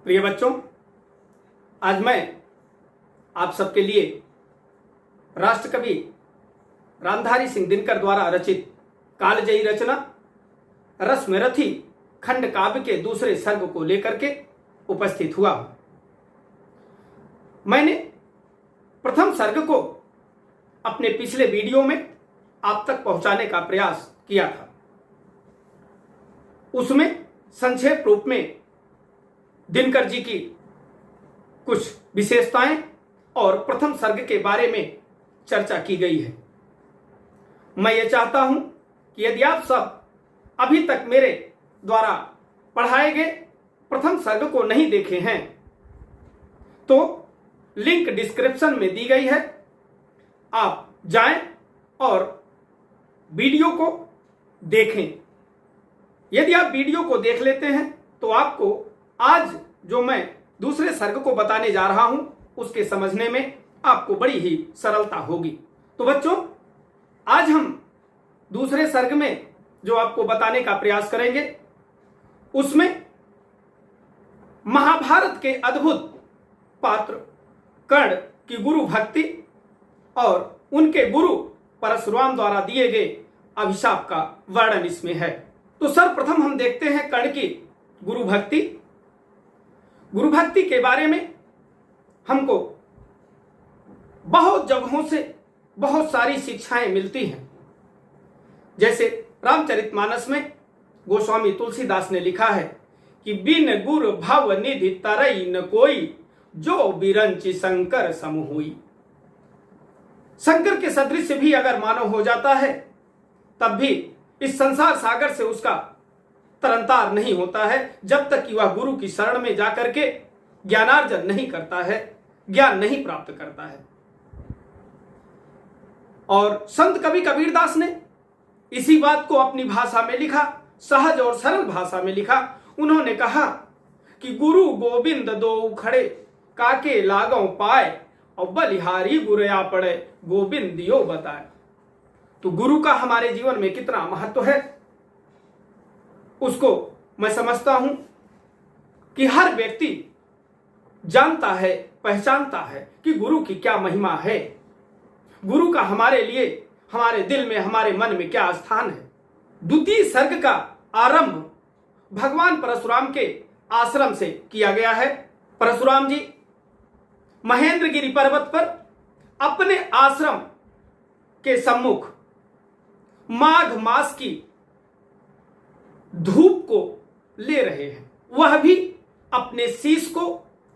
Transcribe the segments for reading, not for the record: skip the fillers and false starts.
प्रिय बच्चों, आज मैं आप सबके लिए राष्ट्रकवि रामधारी सिंह दिनकर द्वारा रचित कालजयी रचना रश्मिरथी खंड काव्य के दूसरे सर्ग को लेकर के उपस्थित हुआ हूं। मैंने प्रथम सर्ग को अपने पिछले वीडियो में आप तक पहुंचाने का प्रयास किया था। उसमें संक्षेप रूप में दिनकर जी की कुछ विशेषताएं और प्रथम सर्ग के बारे में चर्चा की गई है। मैं ये चाहता हूं कि यदि आप सब अभी तक मेरे द्वारा पढ़ाए गए प्रथम सर्ग को नहीं देखे हैं तो लिंक डिस्क्रिप्शन में दी गई है, आप जाएं और वीडियो को देखें। यदि आप वीडियो को देख लेते हैं तो आपको आज जो मैं दूसरे सर्ग को बताने जा रहा हूं उसके समझने में आपको बड़ी ही सरलता होगी। तो बच्चों, आज हम दूसरे सर्ग में जो आपको बताने का प्रयास करेंगे उसमें महाभारत के अद्भुत पात्र कर्ण की गुरु भक्ति और उनके गुरु परशुराम द्वारा दिए गए अभिशाप का वर्णन इसमें है। तो सर्वप्रथम हम देखते हैं कर्ण की गुरु भक्ति। गुरु भक्ति के बारे में हमको बहुत जगहों से बहुत सारी शिक्षाएं मिलती हैं। जैसे रामचरितमानस में गोस्वामी तुलसीदास ने लिखा है कि बिन गुर भव निधि तरई न कोई, जो बिरंचि शंकर सम हुई। शंकर के सदृश भी अगर मानव हो जाता है तब भी इस संसार सागर से उसका तरंतार नहीं होता है जब तक कि वह गुरु की शरण में जाकर के ज्ञानार्जन नहीं करता है, ज्ञान नहीं प्राप्त करता है। और संत कवि कबीरदास ने इसी बात को अपनी भाषा में लिखा, सहज और सरल भाषा में लिखा। उन्होंने कहा कि गुरु गोविंद दो खड़े, काके लागों पाए, और बलिहारी बुरया पड़े, गोविंद दियो बताए। तो गुरु का हमारे जीवन में कितना महत्व है उसको मैं समझता हूं कि हर व्यक्ति जानता है, पहचानता है कि गुरु की क्या महिमा है, गुरु का हमारे लिए, हमारे दिल में, हमारे मन में क्या स्थान है। द्वितीय सर्ग का आरंभ भगवान परशुराम के आश्रम से किया गया है। परशुराम जी महेंद्रगिरी पर्वत पर अपने आश्रम के सम्मुख माघ मास की धूप को ले रहे हैं। वह भी अपने शीश को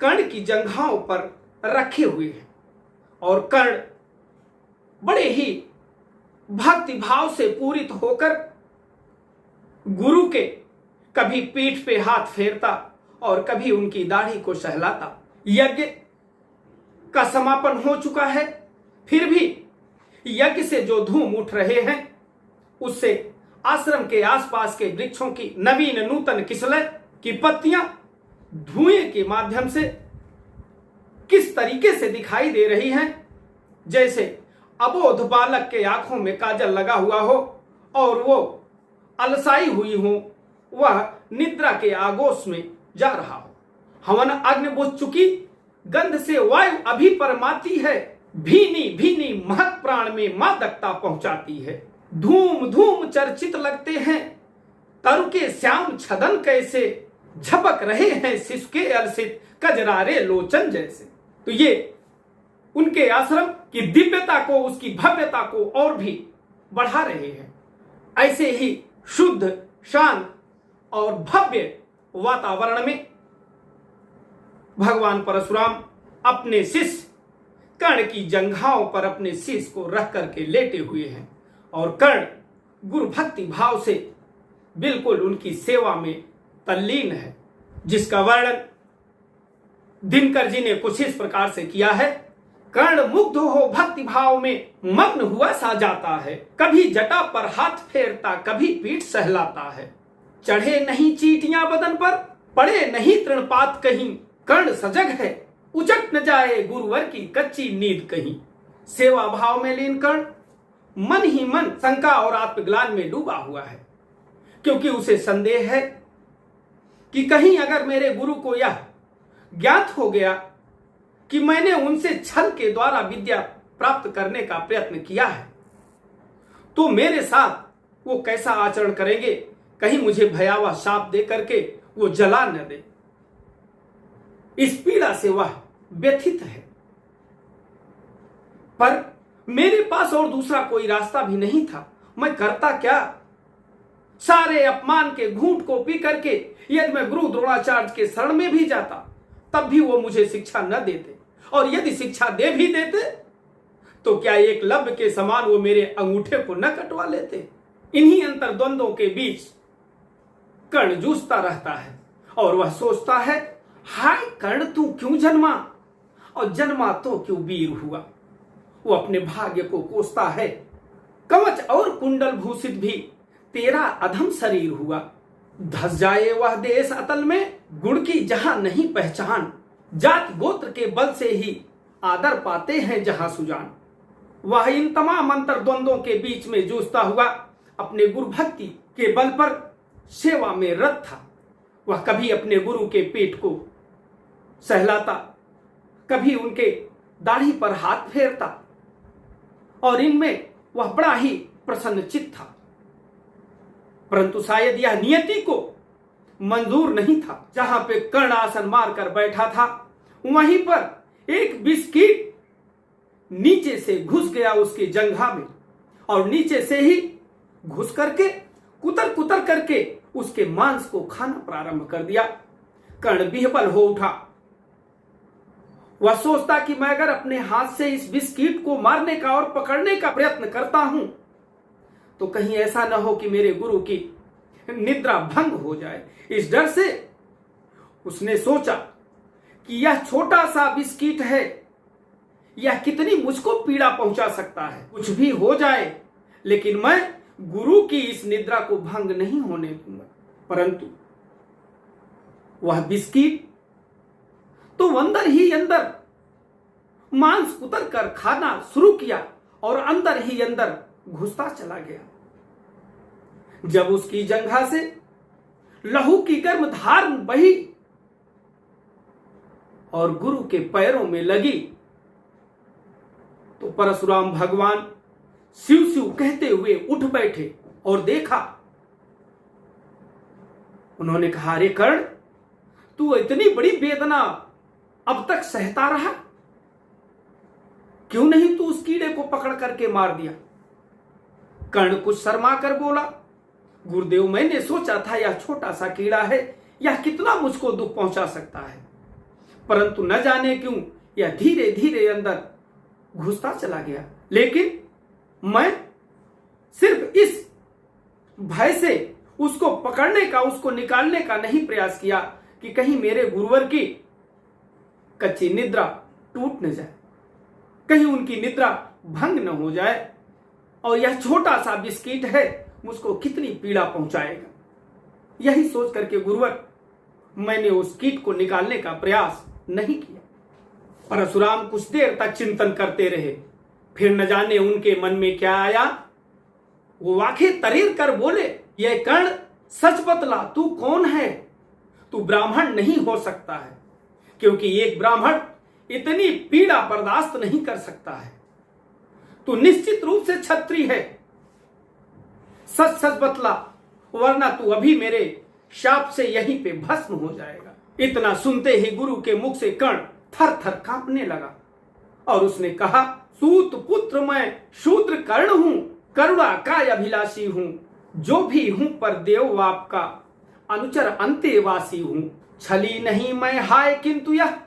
कर्ण की जंघाओं पर रखे हुए हैं और कर्ण बड़े ही भक्ति भाव से पूरित होकर गुरु के कभी पीठ पे हाथ फेरता और कभी उनकी दाढ़ी को सहलाता। यज्ञ का समापन हो चुका है, फिर भी यज्ञ से जो धूम उठ रहे हैं उससे आश्रम के आसपास के वृक्षों की नवीन नूतन किस्लय की पत्तियां धुएं के माध्यम से किस तरीके से दिखाई दे रही हैं, जैसे अबोध बालक के आंखों में काजल लगा हुआ हो और वो अलसाई हुई हो, वह निद्रा के आगोश में जा रहा हो। हवन अग्नि बुझ चुकी, गंध से वायु अभी परमाती है, भीनी भीनी महक प्राण में मादकता पहुंचाती है। धूम धूम चर्चित लगते हैं तरु के श्याम छदन, कैसे झपक रहे हैं सिसके अलसित कजरारे लोचन जैसे। तो ये उनके आश्रम की दिव्यता को, उसकी भव्यता को और भी बढ़ा रहे हैं। ऐसे ही शुद्ध, शांत और भव्य वातावरण में भगवान परशुराम अपने शिष्य कर्ण की जंघाओं पर अपने शीश को रख करके लेटे हुए हैं और कर्ण गुरु भक्ति भाव से बिल्कुल उनकी सेवा में तल्लीन है, जिसका वर्णन दिनकर जी ने कुछ इस प्रकार से किया है। कर्ण मुग्ध हो भक्ति भाव में मग्न हुआ सा जाता है, कभी जटा पर हाथ फेरता, कभी पीठ सहलाता है। चढ़े नहीं चींटियां बदन पर, पड़े नहीं तृणपात कहीं, कर्ण सजग है उचट न जाए गुरुवर की कच्ची नींद कहीं। सेवा भाव में लीन कर्ण मन ही मन शंका और आत्मग्लान में डूबा हुआ है, क्योंकि उसे संदेह है कि कहीं अगर मेरे गुरु को यह ज्ञात हो गया कि मैंने उनसे छल के द्वारा विद्या प्राप्त करने का प्रयत्न किया है, तो मेरे साथ वो कैसा आचरण करेंगे, कहीं मुझे भयावह शाप दे करके वो जला न दे। इस पीड़ा से वह व्यथित है, पर मेरे पास और दूसरा कोई रास्ता भी नहीं था। मैं करता क्या? सारे अपमान के घूंट को पी करके यदि मैं गुरु द्रोणाचार्य के शरण में भी जाता तब भी वो मुझे शिक्षा न देते, और यदि शिक्षा दे भी देते तो क्या एकलव्य के समान वो मेरे अंगूठे को न कटवा लेते? इन्हीं अंतर्द्वंदों के बीच कर्ण जूझता रहता है और वह सोचता है, हाय कर्ण तू क्यों जन्मा, और जन्मा तो क्यों वीर हुआ। वो अपने भाग्य को कोसता है। कवच और कुंडल भूषित भी तेरा अधम शरीर हुआ। धस जाए वह देश अतल में, गुण की जहां नहीं पहचान। जात गोत्र के बल से ही आदर पाते हैं जहां सुजान। वह इन तमाम अंतर्द्वंदों के बीच में जूझता हुआ अपने गुरु भक्ति के बल पर सेवा में रत था। वह कभी अपने गुरु के पेट को सहलाता, कभी उनके दाढ़ी पर हाथ फेरता, और इनमें वह बड़ा ही प्रसन्नचित्त था। परंतु शायद यह नियति को मंजूर नहीं था। जहां पे कर्ण आसन मारकर बैठा था वहीं पर एक बिस्किट नीचे से घुस गया उसके जंघा में, और नीचे से ही घुस करके कुतर कुतर करके उसके मांस को खाना प्रारंभ कर दिया। कर्ण विह्वल हो उठा। वह सोचता कि मैं अगर अपने हाथ से इस बिस्किट को मारने का और पकड़ने का प्रयत्न करता हूं तो कहीं ऐसा न हो कि मेरे गुरु की निद्रा भंग हो जाए। इस डर से उसने सोचा कि यह छोटा सा बिस्किट है, यह कितनी मुझको पीड़ा पहुंचा सकता है। कुछ भी हो जाए लेकिन मैं गुरु की इस निद्रा को भंग नहीं होने दूंगा। परंतु वह बिस्किट तो अंदर ही अंदर मांस कुतर कर खाना शुरू किया और अंदर ही अंदर घुसता चला गया। जब उसकी जंघा से लहू की गर्म धार बही और गुरु के पैरों में लगी तो परशुराम भगवान शिव शिव कहते हुए उठ बैठे और देखा। उन्होंने कहा, अरे कर्ण, तू इतनी बड़ी वेदना अब तक सहता रहा, क्यों नहीं तू उस कीड़े को पकड़ करके मार दिया? कर्ण कुछ शर्मा कर बोला, गुरुदेव मैंने सोचा था यह छोटा सा कीड़ा है, यह कितना मुझको दुख पहुंचा सकता है, परंतु न जाने क्यों यह धीरे धीरे अंदर घुसता चला गया। लेकिन मैं सिर्फ इस भय से उसको पकड़ने का, उसको निकालने का नहीं प्रयास किया कि कहीं मेरे गुरुवर की कच्ची निद्रा टूट न जाए, कहीं उनकी निद्रा भंग न हो जाए, और यह छोटा सा बिस्किट है मुझको कितनी पीड़ा पहुंचाएगा। यही सोच करके गुरुवर मैंने उस कीट को निकालने का प्रयास नहीं किया। परशुराम कुछ देर तक चिंतन करते रहे, फिर न जाने उनके मन में क्या आया। वो आंखें तरीर कर बोले, ये कर्ण सच बतला, तू कौन है? तू ब्राह्मण नहीं हो सकता है, क्योंकि एक ब्राह्मण इतनी पीड़ा बर्दाश्त नहीं कर सकता है। तू निश्चित रूप से क्षत्रिय है, सच सच बतला, वरना तू अभी मेरे शाप से यहीं पे भस्म हो जाएगा। इतना सुनते ही गुरु के मुख से कर्ण थर थर कांपने लगा और उसने कहा, सूत पुत्र मैं शूद्र कर्ण हूं, करुणा का अभिलाषी हूं, जो भी हूं पर देव आपका अनुचर अंतेवासी हूं। छली नहीं मैं हाय, किंतु यह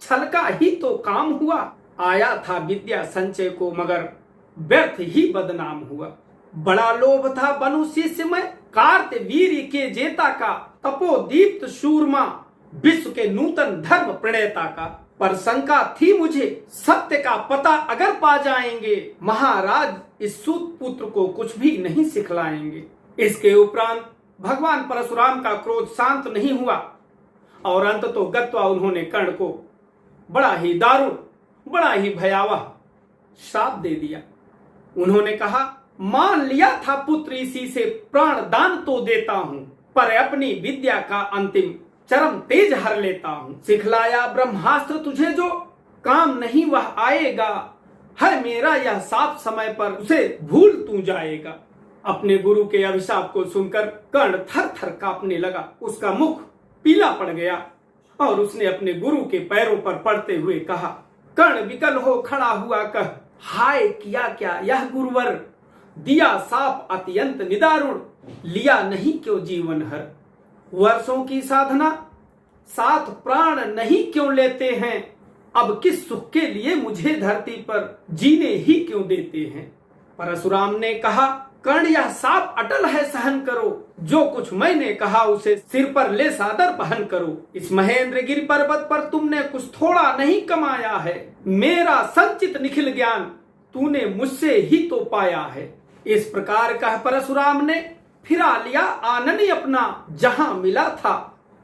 छल का ही तो काम हुआ। आया था विद्या संचय को मगर व्यर्थ ही बदनाम हुआ। बड़ा लोभ था बनु शिष्य में, कार्त वीर के जेता का, तपोदीप्त शूरमा विश्व के नूतन धर्म प्रणेता का। पर शंका थी मुझे, सत्य का पता अगर पा जाएंगे, महाराज इस सूत पुत्र को कुछ भी नहीं सिखलाएंगे। इसके उपरांत भगवान परशुराम का क्रोध शांत नहीं हुआ और अंत तो गत्वा उन्होंने कर्ण को बड़ा ही दारुण, बड़ा ही भयावह श्राप दे दिया। उन्होंने कहा, मान लिया था पुत्र इसी से प्राण दान तो देता हूं, पर अपनी विद्या का अंतिम चरम तेज हर लेता हूं। सिखलाया ब्रह्मास्त्र तुझे जो काम नहीं वह आएगा, है मेरा यह साफ समय पर उसे भूल तू जाएगा। अपने गुरु के अभिशाप को सुनकर कर्ण थर थर कांपने लगा। उसका मुख पीला पड़ गया और उसने अपने गुरु के पैरों पर पड़ते हुए कहा, कर्ण विकल हो खड़ा हुआ कह, हाय किया क्या यह गुरुवर, दिया साप अत्यंत निदारुण, लिया नहीं क्यों जीवन हर। वर्षों की साधना साथ प्राण नहीं क्यों लेते हैं, अब किस सुख के लिए मुझे धरती पर जीने ही क्यों देते हैं। परशुराम ने कहा, कर्ण यह साप अटल है सहन करो, जो कुछ मैंने कहा उसे सिर पर ले सादर पहन करो। इस महेंद्रगिरि पर्वत पर तुमने कुछ थोड़ा नहीं कमाया है, मेरा संचित निखिल ज्ञान तूने मुझसे ही तो पाया है। इस प्रकार कह परशुराम ने फिरा लिया आननी अपना, जहां मिला था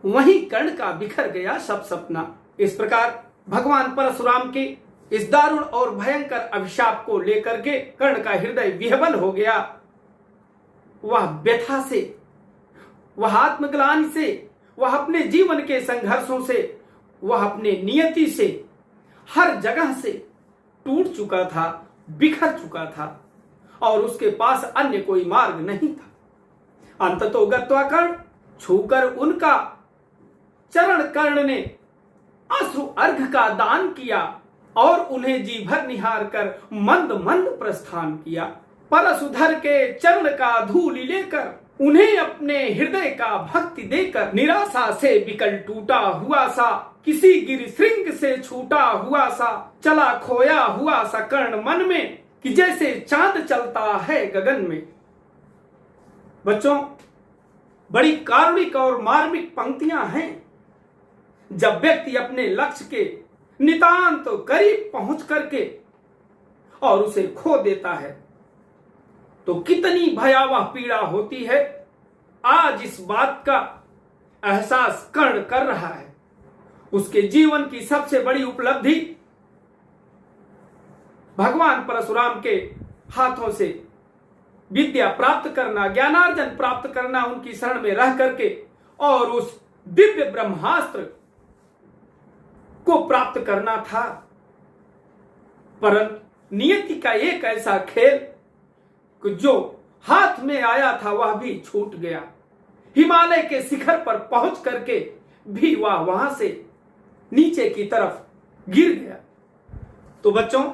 वहीं कर्ण का बिखर गया सब सपना। इस प्रकार भगवान परशुराम के इस दारुण और भयंकर अभिशाप को लेकर के कर्ण का हृदय विह्वल हो गया। वह व्यथा से, वह आत्मग्लानि से, वह अपने जीवन के संघर्षों से, वह अपने नियति से, हर जगह से टूट चुका था, बिखर चुका था और उसके पास अन्य कोई मार्ग नहीं था। अंततो गत्वा कर्ण छूकर उनका चरण कर्ण ने अश्रु अर्घ का दान किया और उन्हें जी भर निहार कर मंद मंद प्रस्थान किया। परशुधर के चरण का धूल लेकर उन्हें अपने हृदय का भक्ति देकर निराशा से विकल टूटा हुआ सा, किसी गिर श्रृंग से छूटा हुआ सा, चला खोया हुआ सा कर्ण मन में, कि जैसे चांद चलता है गगन में। बच्चों, बड़ी कारुणिक और मार्मिक पंक्तियां हैं। जब व्यक्ति अपने लक्ष्य के नितांत करीब पहुंच करके और उसे खो देता है तो कितनी भयावह पीड़ा होती है, आज इस बात का एहसास कर्ण कर रहा है। उसके जीवन की सबसे बड़ी उपलब्धि भगवान परशुराम के हाथों से विद्या प्राप्त करना, ज्ञानार्जन प्राप्त करना, उनकी शरण में रह करके और उस दिव्य ब्रह्मास्त्र को प्राप्त करना था। परंतु नियति का एक ऐसा खेल कि जो हाथ में आया था वह भी छूट गया। हिमालय के शिखर पर पहुंच करके भी वह वहां से नीचे की तरफ गिर गया। तो बच्चों,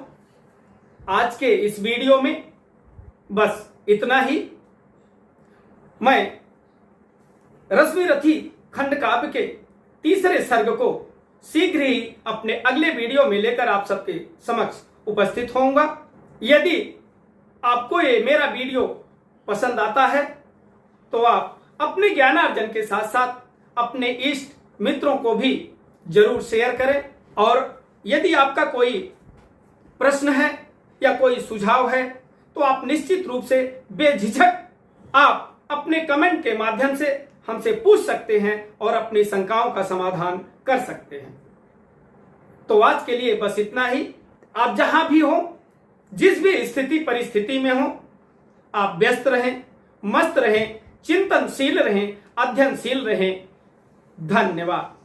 आज के इस वीडियो में बस इतना ही। मैं रश्मिरथी खंड काव्य के तीसरे सर्ग को शीघ्र ही अपने अगले वीडियो में लेकर आप सबके समक्ष उपस्थित होऊंगा। यदि आपको ये मेरा वीडियो पसंद आता है तो आप अपने ज्ञानार्जन के साथ साथ अपने इष्ट मित्रों को भी जरूर शेयर करें। और यदि आपका कोई प्रश्न है या कोई सुझाव है तो आप निश्चित रूप से बेझिझक आप अपने कमेंट के माध्यम से हमसे पूछ सकते हैं और अपनी शंकाओं का समाधान कर सकते हैं। तो आज के लिए बस इतना ही। आप जहां भी हो, जिस भी स्थिति परिस्थिति में हो, आप व्यस्त रहें, मस्त रहें, चिंतनशील रहें, अध्ययनशील रहें। धन्यवाद।